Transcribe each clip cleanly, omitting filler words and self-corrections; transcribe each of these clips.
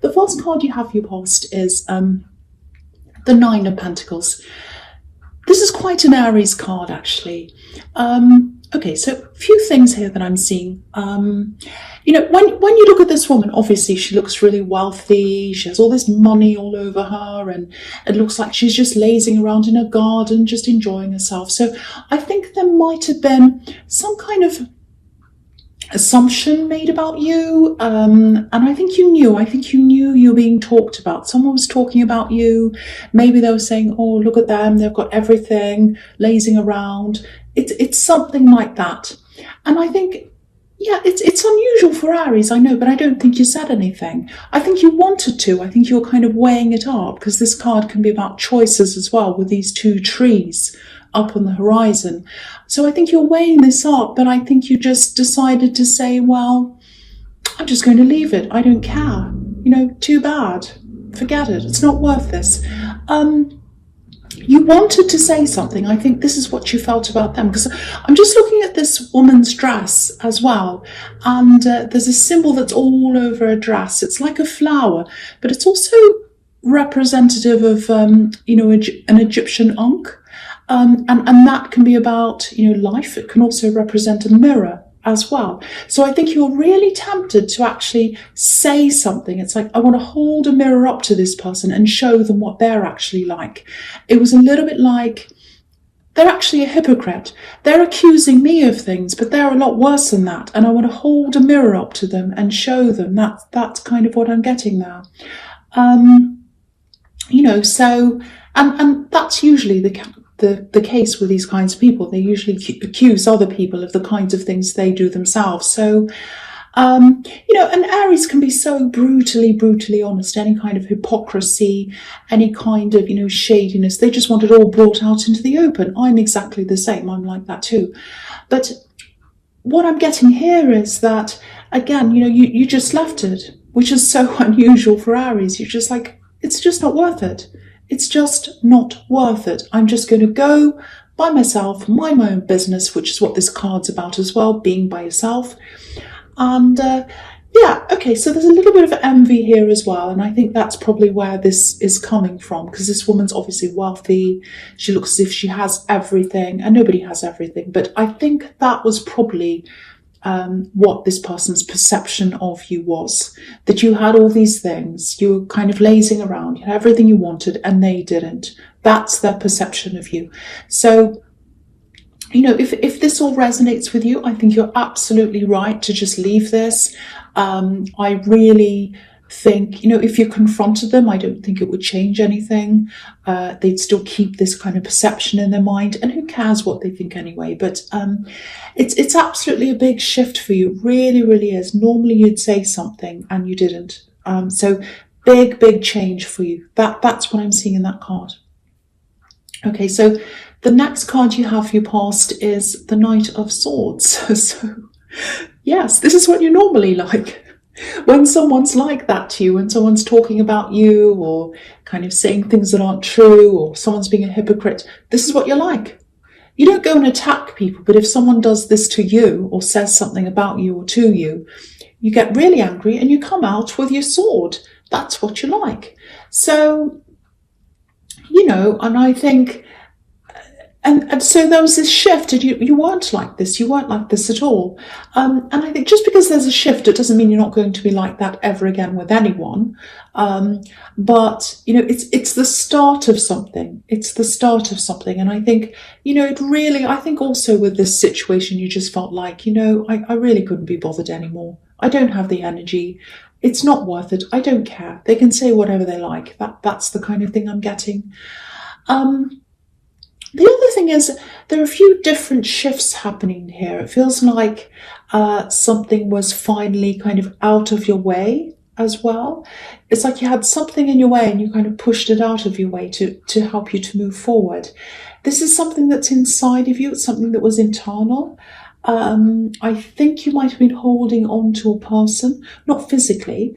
the first card you have for your past is the Nine of Pentacles. This is quite an Aries card, actually. Okay, so a few things here that I'm seeing. You know, when you look at this woman, obviously she looks really wealthy. She has all this money all over her, and it looks like she's just lazing around in a garden, just enjoying herself. So I think there might have been some kind of assumption made about you, and I think you knew you were being talked about. Someone was talking about you. Maybe they were saying, oh, look at them, they've got everything, lazing around. It's something like that. And I think, yeah, it's unusual for Aries, I know, but I don't think you said anything. I think you wanted to. I think you were kind of weighing it up, because this card can be about choices as well, with these two trees up on the horizon. So I think you're weighing this up, but I think you just decided to say, well, I'm just going to leave it. I don't care. You know, too bad. Forget it. It's not worth this. You wanted to say something. I think this is what you felt about them, because I'm just looking at this woman's dress as well, and there's a symbol that's all over a dress. It's like a flower, but it's also representative of you know, an Egyptian ankh. And that can be about, you know, life. It can also represent a mirror as well. So I think you're really tempted to actually say something. It's like, I want to hold a mirror up to this person and show them what they're actually like. It was a little bit like, they're actually a hypocrite. They're accusing me of things, but they're a lot worse than that. And I want to hold a mirror up to them and show them. That's kind of what I'm getting now. You know, so, and that's usually the case with these kinds of people. They usually accuse other people of the kinds of things they do themselves. So, you know, and Aries can be so brutally honest. Any kind of hypocrisy, any kind of, you know, shadiness, they just want it all brought out into the open. I'm exactly the same. I'm like that too. But what I'm getting here is that, again, you know, you just left it, which is so unusual for Aries. You're just like, it's just not worth it. It's just not worth it. I'm just going to go by myself, mind my own business, which is what this card's about as well, being by yourself. And yeah, okay, so there's a little bit of envy here as well. And I think that's probably where this is coming from, because this woman's obviously wealthy. She looks as if she has everything, and nobody has everything. But I think that was probably what this person's perception of you was, that you had all these things, you were kind of lazing around, you had everything you wanted, and they didn't. That's their perception of you. So, you know, if this all resonates with you, I think you're absolutely right to just leave this. I really think, you know, if you confronted them, I don't think it would change anything. They'd still keep this kind of perception in their mind, and who cares what they think anyway. But it's absolutely a big shift for you. Really is. Normally you'd say something and you didn't. So big change for you. That's what I'm seeing in that card. Okay, so the next card you have for your past is the Knight of Swords. So yes, this is what you're normally like. When someone's like that to you, when someone's talking about you, or kind of saying things that aren't true, or someone's being a hypocrite, this is what you're like. You don't go and attack people, but if someone does this to you, or says something about you or to you, you get really angry and you come out with your sword. That's what you like. So, you know, and I think, and so there was this shift, and you weren't like this. You weren't like this at all. And I think just because there's a shift, it doesn't mean you're not going to be like that ever again with anyone. But, you know, it's the start of something. It's the start of something. And I think, you know, I think also with this situation, you just felt like, you know, I really couldn't be bothered anymore. I don't have the energy. It's not worth it. I don't care. They can say whatever they like. That's the kind of thing I'm getting. The other thing is, there are a few different shifts happening here. It feels like something was finally kind of out of your way as well. It's like you had something in your way and you kind of pushed it out of your way to help you to move forward. This is something that's inside of you. It's something that was internal. I think you might have been holding on to a person, not physically.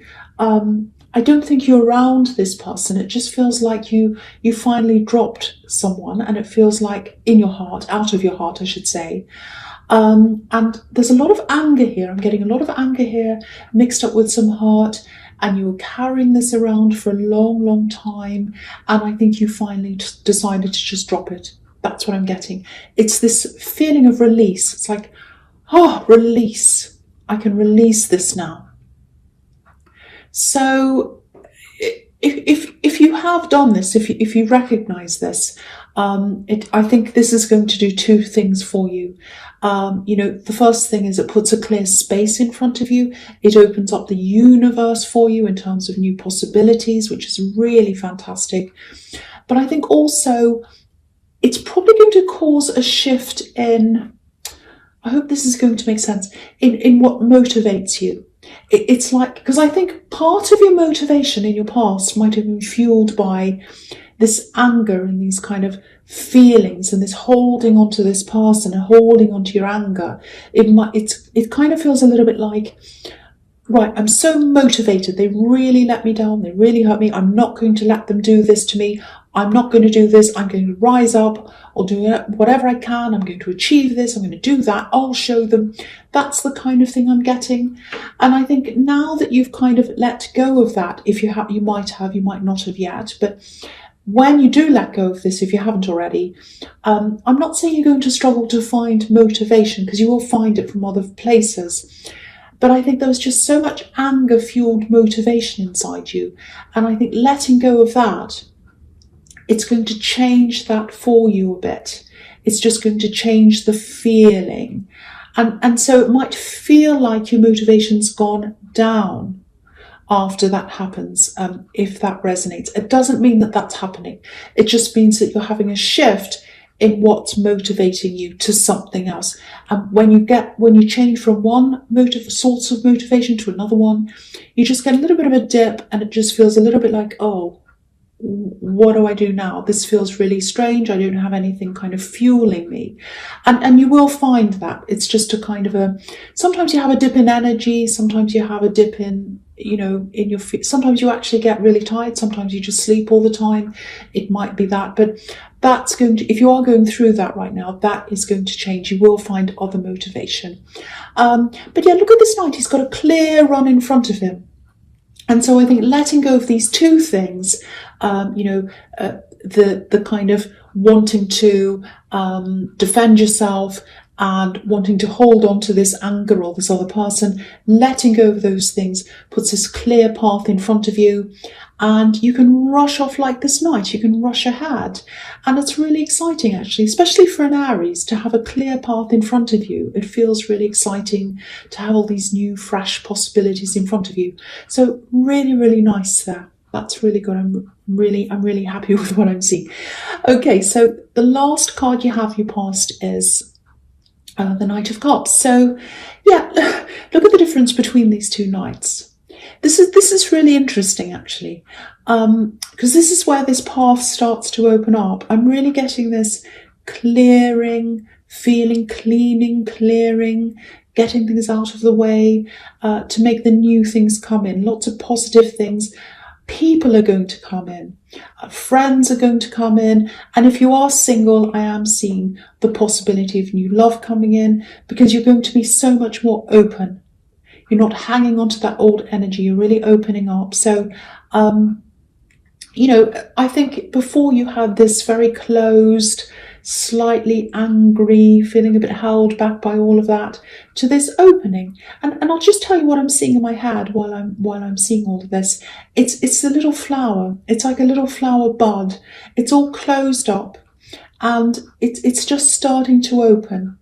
I don't think you're around this person. It just feels like you finally dropped someone, and it feels like in your heart, out of your heart, I should say. And there's a lot of anger here. I'm getting a lot of anger here mixed up with some hurt. and you were carrying this around for a long, long time, and I think you finally decided to just drop it. That's what I'm getting. It's this feeling of release. It's like, oh, release. I can release this now. So if you have done this, if you recognize this, I think this is going to do two things for you. The first thing is it puts a clear space in front of you. It opens up the universe for you in terms of new possibilities, which is really fantastic. But I think also it's probably going to cause a shift in, I hope this is going to make sense, in what motivates you. It's like, because I think part of your motivation in your past might have been fueled by this anger and these kind of feelings and this holding on to this past and holding on to your anger. It kind of feels a little bit like, right, I'm so motivated. They really let me down. They really hurt me. I'm not going to let them do this to me. I'm not going to do this. I'm going to rise up. I'll do whatever I can. I'm going to achieve this. I'm going to do that. I'll show them. That's the kind of thing I'm getting. And I think now that you've kind of let go of that, if you have, you might not have yet, but when you do let go of this, if you haven't already, I'm not saying you're going to struggle to find motivation, because you will find it from other places. But I think there was just so much anger-fueled motivation inside you. And I think letting go of that, it's going to change that for you a bit. It's just going to change the feeling. And so it might feel like your motivation's gone down after that happens, if that resonates. It doesn't mean that that's happening. It just means that you're having a shift in what's motivating you to something else. And when you change from one source of motivation to another one, you just get a little bit of a dip, and it just feels a little bit like, oh, what do I do now? This feels really strange. I don't have anything kind of fueling me. And you will find that it's just a kind of sometimes you have a dip in energy. Sometimes you have a dip in your feet. Sometimes you actually get really tired. Sometimes you just sleep all the time. It might be that, but that's going to, if you are going through that right now, that is going to change. You will find other motivation. But yeah, look at this knight. He's got a clear run in front of him. And so I think letting go of these two things, the kind of wanting to defend yourself and wanting to hold on to this anger or this other person, letting go of those things puts this clear path in front of you, and you can rush off like this knight. You can rush ahead, and it's really exciting, actually, especially for an Aries, to have a clear path in front of you. It feels really exciting to have all these new fresh possibilities in front of you. So really, really nice there. That's really good. I'm really happy with what I'm seeing. Okay, so the last card you have your past is the Knight of Cups. So yeah, look at the difference between these two knights. This is really interesting, actually, because this is where this path starts to open up. I'm really getting this clearing feeling, clearing, getting things out of the way, to make the new things come in. Lots of positive things. People are going to come in, friends are going to come in, and if you are single, I am seeing the possibility of new love coming in, because you're going to be so much more open. You're not hanging on to that old energy, you're really opening up. So, I think before you had this very closed, slightly angry, feeling a bit held back by all of that, to this opening. And I'll just tell you what I'm seeing in my head while I'm seeing all of this. It's a little flower. It's like a little flower bud. It's all closed up, and it's just starting to open.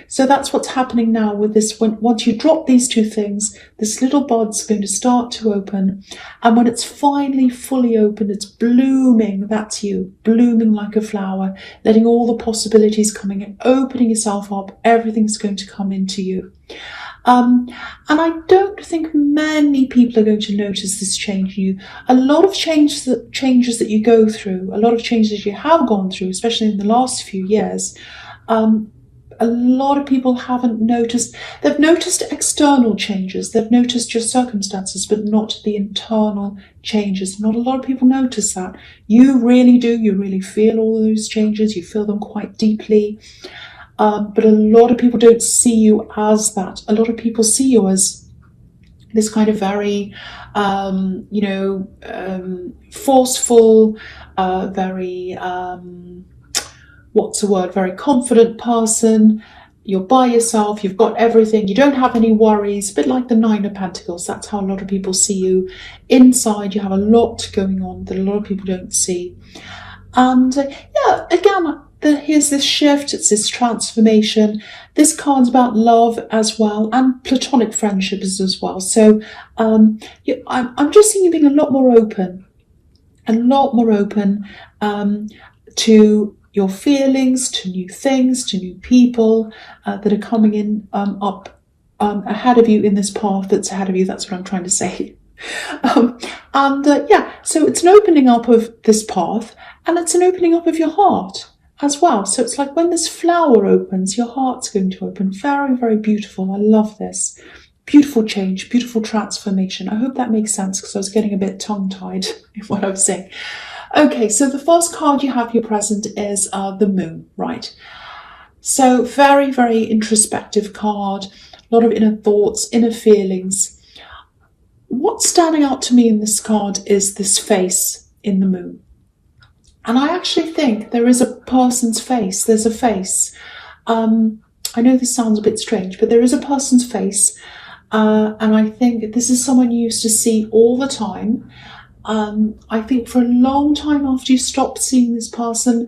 So that's what's happening now with this. Once you drop these two things, this little bud's going to start to open. And when it's finally fully open, it's blooming. That's you, blooming like a flower, letting all the possibilities coming in, opening yourself up. Everything's going to come into you. And I don't think many people are going to notice this change in you. A lot of changes that you go through, a lot of changes you have gone through, especially in the last few years, a lot of people haven't noticed. They've noticed external changes. They've noticed your circumstances, but not the internal changes. Not a lot of people notice that. You really do. You really feel all those changes. You feel them quite deeply. But a lot of people don't see you as that. A lot of people see you as this kind of very, forceful, very, what's the word, very confident person. You're by yourself, you've got everything, you don't have any worries, a bit like the Nine of Pentacles. That's how a lot of people see you. Inside, you have a lot going on that a lot of people don't see. And again, here's this shift, it's this transformation. This card's about love as well, and platonic friendships as well. So I'm just seeing you being a lot more open to your feelings, to new things, to new people that are coming in up ahead of you in this path that's ahead of you. That's what I'm trying to say. So it's an opening up of this path, and it's an opening up of your heart as well. So it's like when this flower opens, your heart's going to open. Very, very beautiful. I love this. Beautiful change, beautiful transformation. I hope that makes sense, because I was getting a bit tongue-tied in what I was saying. Okay, so the first card you have here present is the Moon, right? So very, very introspective card. A lot of inner thoughts, inner feelings. What's standing out to me in this card is this face in the Moon. And I actually think there is a person's face. There's a face. I know this sounds a bit strange, but there is a person's face. And I think this is someone you used to see all the time. I think for a long time after you stopped seeing this person,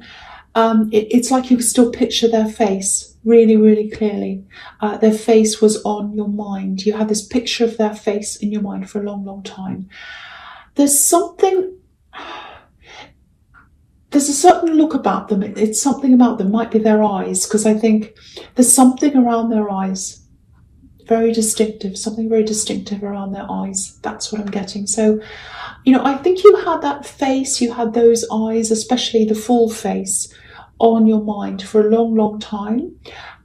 it's like you could still picture their face really, really clearly. Their face was on your mind. You had this picture of their face in your mind for a long, long time. There's a certain look about them. It's something about them. Might be their eyes, because I think there's something around their eyes. Very distinctive, something very distinctive around their eyes. That's what I'm getting. So, I think you had that face, you had those eyes, especially the full face, on your mind for a long, long time.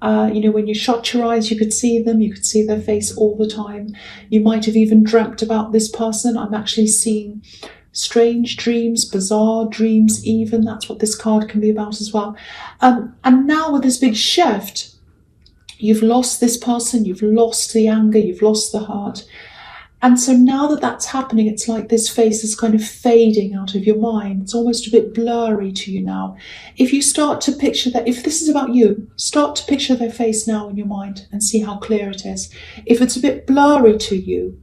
When you shut your eyes, you could see them, you could see their face all the time. You might have even dreamt about this person. I'm actually seeing strange dreams, bizarre dreams even. That's what this card can be about as well. And now with this big shift, you've lost this person, you've lost the anger, you've lost the hurt. And so now that that's happening, it's like this face is kind of fading out of your mind. It's almost a bit blurry to you now. If you start to picture that, if this is about you, start to picture their face now in your mind and see how clear it is. If it's a bit blurry to you,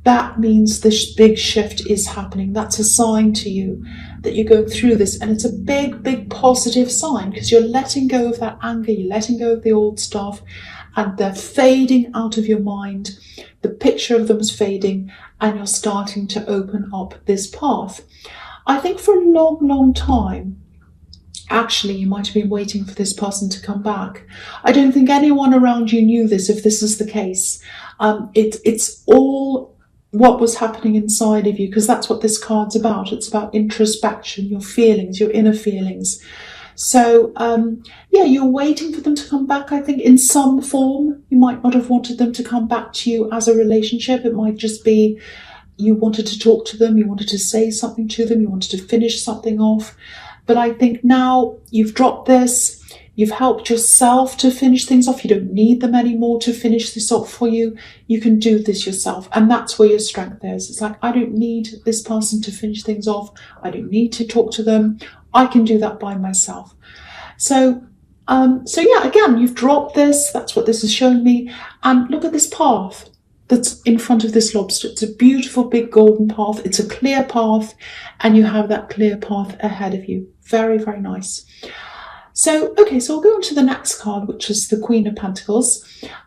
that means this big shift is happening. That's a sign to you that you're going through this. And it's a big, big positive sign, because you're letting go of that anger, you're letting go of the old stuff, and they're fading out of your mind. The picture of them is fading, and you're starting to open up this path. I think for a long, long time, actually, you might have been waiting for this person to come back. I don't think anyone around you knew this, if this is the case. It's all what was happening inside of you, because that's what this card's about. It's about introspection, your feelings, your inner feelings. So, you're waiting for them to come back, I think, in some form. You might not have wanted them to come back to you as a relationship. It might just be you wanted to talk to them, you wanted to say something to them, you wanted to finish something off. But I think now you've dropped this, you've helped yourself to finish things off. You don't need them anymore to finish this off for you. You can do this yourself. And that's where your strength is. It's like, I don't need this person to finish things off. I don't need to talk to them. I can do that by myself. So again, you've dropped this. That's what this is showing me. And look at this path that's in front of this lobster. It's a beautiful big golden path. It's a clear path, and you have that clear path ahead of you. Very, very nice. So we'll go on to the next card, which is the Queen of Pentacles.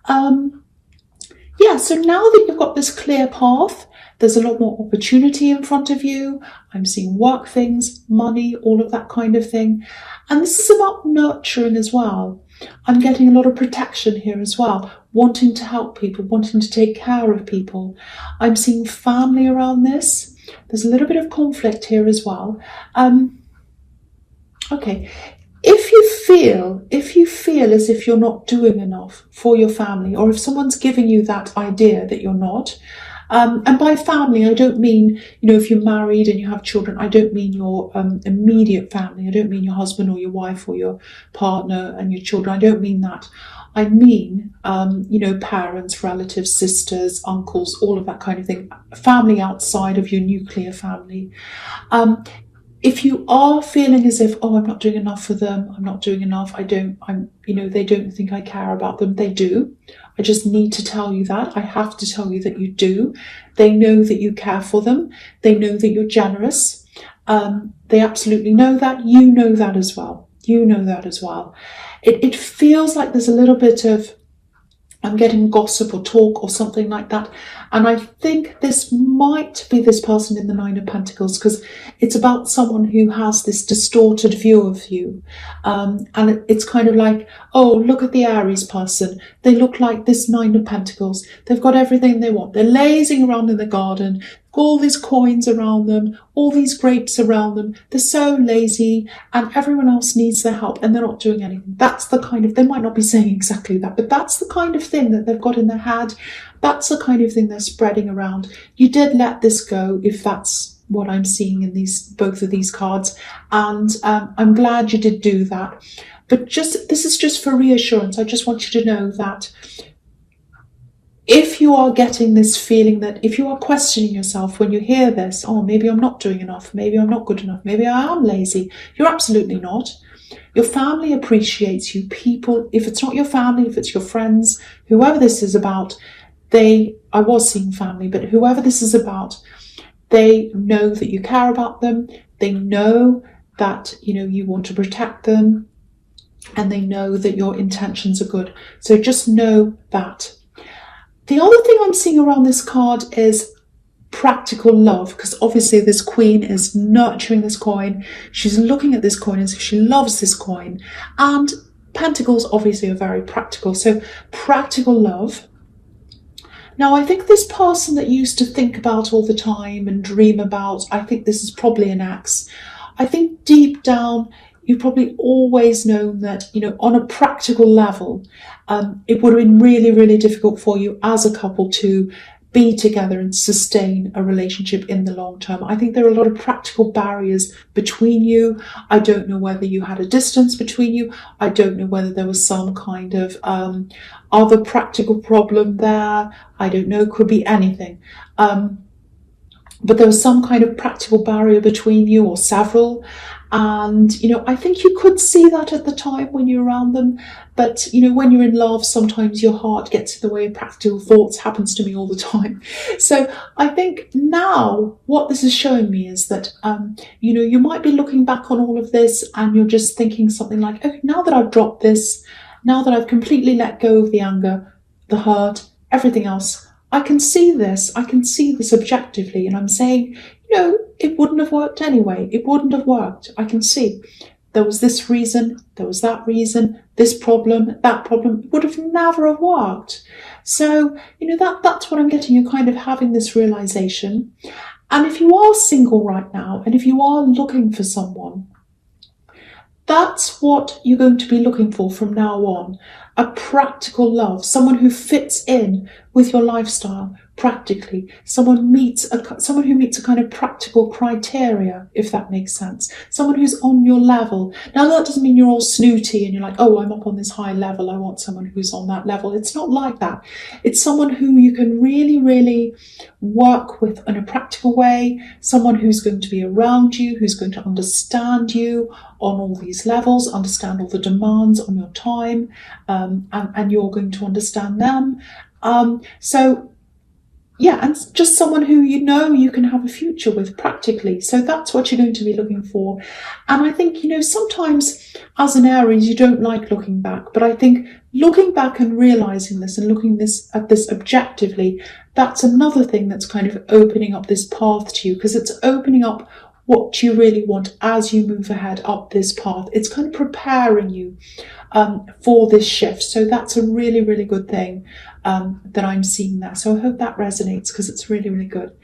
So now that you've got this clear path, there's a lot more opportunity in front of you. I'm seeing work things, money, all of that kind of thing. And this is about nurturing as well. I'm getting a lot of protection here as well, wanting to help people, wanting to take care of people. I'm seeing family around this. There's a little bit of conflict here as well. If you feel as if you're not doing enough for your family, or if someone's giving you that idea that you're not, and by family, I don't mean, if you're married and you have children, I don't mean your immediate family. I don't mean your husband or your wife or your partner and your children. I don't mean that. I mean, parents, relatives, sisters, uncles, all of that kind of thing, family outside of your nuclear family. Um, if you are feeling as if, oh, I'm not doing enough for them, I'm not doing enough, they don't think I care about them, they do. I just need to tell you that. I have to tell you that you do. They know that you care for them. They know that you're generous. They absolutely know that. You know that as well. You know that as well. It feels like there's a little bit of, I'm getting gossip or talk or something like that. And I think this might be this person in the Nine of Pentacles, because it's about someone who has this distorted view of you. And it's kind of like, oh, look at the Aries person. They look like this Nine of Pentacles. They've got everything they want. They're lazing around in the garden, all these coins around them, all these grapes around them. They're so lazy and everyone else needs their help and they're not doing anything. That's the kind of, they might not be saying exactly that, but that's the kind of thing that they've got in their head. That's the kind of thing they're spreading around. You did let this go, if that's what I'm seeing in both of these cards. And I'm glad you did do that. But this is just for reassurance. I just want you to know that if you are getting this feeling, that if you are questioning yourself when you hear this, oh, maybe I'm not doing enough, maybe I'm not good enough, maybe I am lazy, you're absolutely not. Your family appreciates you. People, if it's not your family, if it's your friends, whoever this is about, I was seeing family, but whoever this is about, they know that you care about them. They know that, you want to protect them, and they know that your intentions are good. So just know that. The other thing I'm seeing around this card is practical love, because obviously this queen is nurturing this coin. She's looking at this coin as if she loves this coin. And pentacles obviously are very practical. So practical love. Now, I think this person that you used to think about all the time and dream about, I think this is probably an ex. I think deep down, you've probably always known that, on a practical level, it would have been really, really difficult for you as a couple to be together and sustain a relationship in the long term. I think there are a lot of practical barriers between you. I don't know whether you had a distance between you. I don't know whether there was some kind of other practical problem there. I don't know, could be anything. But there was some kind of practical barrier between you, or several. And, I think you could see that at the time when you're around them. But, when you're in love, sometimes your heart gets in the way of practical thoughts. Happens to me all the time. So I think now what this is showing me is that, you might be looking back on all of this and you're just thinking something like, okay, now that I've dropped this, now that I've completely let go of the anger, the hurt, everything else, I can see this objectively. And I'm saying, it wouldn't have worked anyway. It wouldn't have worked. I can see there was this reason, there was that reason, this problem, that problem. It would have never have worked. So, that's what I'm getting. You're kind of having this realization. And if you are single right now, and if you are looking for someone, that's what you're going to be looking for from now on. A practical love, someone who fits in with your lifestyle practically, someone who meets a kind of practical criteria, if that makes sense. Someone who's on your level. Now, that doesn't mean you're all snooty and you're like, oh, I'm up on this high level, I want someone who's on that level. It's not like that. It's someone who you can really, really work with in a practical way, someone who's going to be around you, who's going to understand you on all these levels, understand all the demands on your time, and you're going to understand them. And just someone who you can have a future with practically. So that's what you're going to be looking for. And I think, sometimes as an Aries, you don't like looking back. But I think looking back and realizing this and looking at this objectively, that's another thing that's kind of opening up this path to you, because it's opening up what you really want as you move ahead up this path. It's kind of preparing you for this shift. So that's a really, really good thing that I'm seeing there. So I hope that resonates, because it's really, really good.